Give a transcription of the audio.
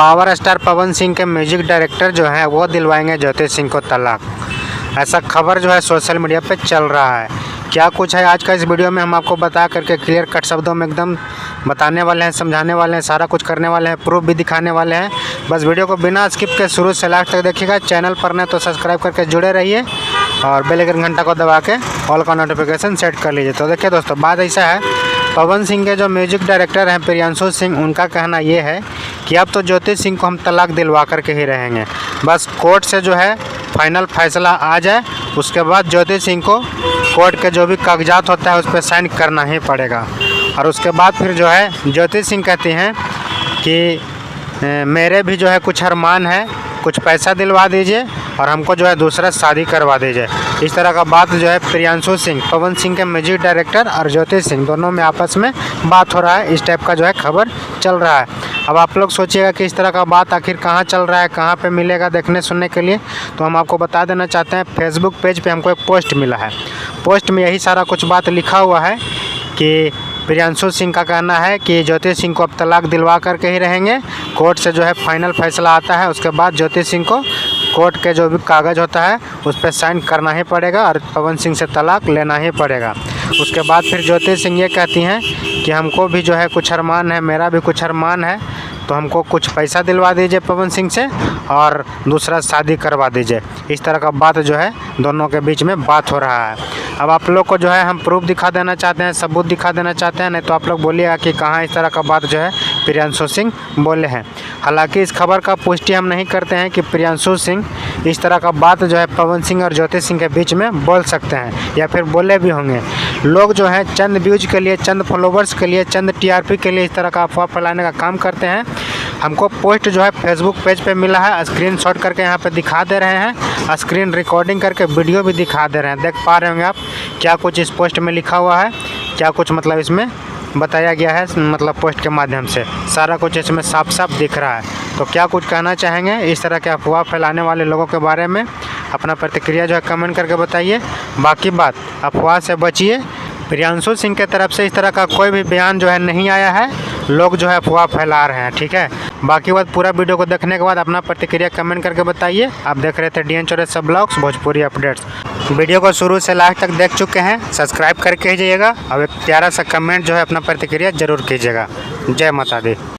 Power star Pawan Singh के music director जो हैं वो दिलवाएंगे ज्योति सिंह को तलाक। ऐसा खबर जो है सोशल मीडिया पे चल रहा है। क्या कुछ है आज का इस वीडियो में हम आपको बता करके क्लियर कट शब्दों में एकदम बताने वाले हैं, समझाने वाले हैं, सारा कुछ करने वाले हैं, प्रूफ भी दिखाने वाले हैं। बस वीडियो को बिना स्किप के शुरू से लास्ट तक देखिएगा। चैनल पर नहीं तो सब्सक्राइब करके जुड़े रहिए और बेल आइकन घंटा को दबा के ऑल का नोटिफिकेशन सेट कर लीजिए। तो देखिए दोस्तों, बात ऐसा है, पवन सिंह के जो म्यूजिक डायरेक्टर हैं प्रियांशु सिंह, उनका कहना ये है कि अब तो ज्योति सिंह को हम तलाक दिलवा करके ही रहेंगे। बस कोर्ट से जो है फाइनल फैसला आ जाए, उसके बाद ज्योति सिंह को कोर्ट के जो भी कागजात होता है उस पर साइन करना ही पड़ेगा। और उसके बाद फिर जो है ज्योति सिंह कहती हैं कि मेरे भी जो है कुछ अरमान है, कुछ पैसा दिलवा दीजिए और हमको जो है दूसरा शादी करवा दीजिए। इस तरह का बात जो है प्रियांशु सिंह, पवन सिंह के म्यूजिक डायरेक्टर और ज्योति सिंह दोनों में आपस में बात हो रहा है। इस टाइप का जो है खबर चल रहा है। अब आप लोग सोचिएगा कि इस तरह का बात आखिर कहाँ चल रहा है, कहाँ पे मिलेगा देखने सुनने के लिए, तो हम आपको बता देना चाहते हैं। फेसबुक पेज पे हमको एक पोस्ट मिला है। पोस्ट में यही सारा कुछ बात लिखा हुआ है कि प्रियांशु सिंह का कहना है कि ज्योति सिंह को अब तलाक दिलवा करके ही रहेंगे। कोर्ट से जो है फाइनल फैसला आता है, उसके बाद ज्योति सिंह को कोर्ट के जो भी कागज़ होता है उस पर साइन करना ही पड़ेगा और पवन सिंह से तलाक लेना ही पड़ेगा। उसके बाद फिर ज्योति सिंह ये कहती हैं कि हमको भी जो है कुछ अरमान है, मेरा भी कुछ अरमान है, तो हमको कुछ पैसा दिलवा दीजिए पवन सिंह से और दूसरा शादी करवा दीजिए। इस तरह का बात जो है दोनों के बीच में बात हो रहा है। अब आप लोग को जो है हम प्रूफ दिखा देना चाहते हैं, सबूत दिखा देना चाहते हैं, नहीं तो आप लोग बोलिएगा कि कहाँ इस तरह का बात जो है प्रियांशु सिंह बोले हैं। हालांकि इस खबर का पुष्टि हम नहीं करते हैं कि प्रियांशु सिंह इस तरह का बात जो है पवन सिंह और ज्योति सिंह के बीच में बोल सकते हैं या फिर बोले भी होंगे। लोग जो है चंद व्यूज के लिए, चंद फॉलोवर्स के लिए, चंद टीआरपी के लिए इस तरह का अफवाह फैलाने का काम करते हैं। हमको पोस्ट जो है फेसबुक पेज पे मिला है, स्क्रीनशॉट करके यहाँ पे दिखा दे रहे हैं, स्क्रीन रिकॉर्डिंग करके वीडियो भी दिखा दे रहे हैं। देख पा रहे होंगे आप क्या कुछ इस पोस्ट में लिखा हुआ है, क्या कुछ मतलब इसमें बताया गया है, मतलब पोस्ट के माध्यम से सारा कुछ इसमें साफ साफ दिख रहा है। तो क्या कुछ कहना चाहेंगे इस तरह के अफवाह फैलाने वाले लोगों के बारे में? अपना प्रतिक्रिया जो है कमेंट करके बताइए। बाकी बात, अफवाह से बचिए। प्रियांशु सिंह के तरफ से इस तरह का कोई भी बयान जो है नहीं आया है, लोग जो है अफवाह फैला रहे हैं, ठीक है। बाकी बात, पूरा वीडियो को देखने के बाद अपना प्रतिक्रिया कमेंट करके बताइए। आप देख रहे थे DN Chaurasia blogs Bhojpuri updates. Video को शुरू से लास्ट तक देख चुके हैं, सब्सक्राइब करके कीजिएगा और एक प्यारा सा कमेंट जो है अपना प्रतिक्रिया जरूर कीजिएगा। जय माता दी।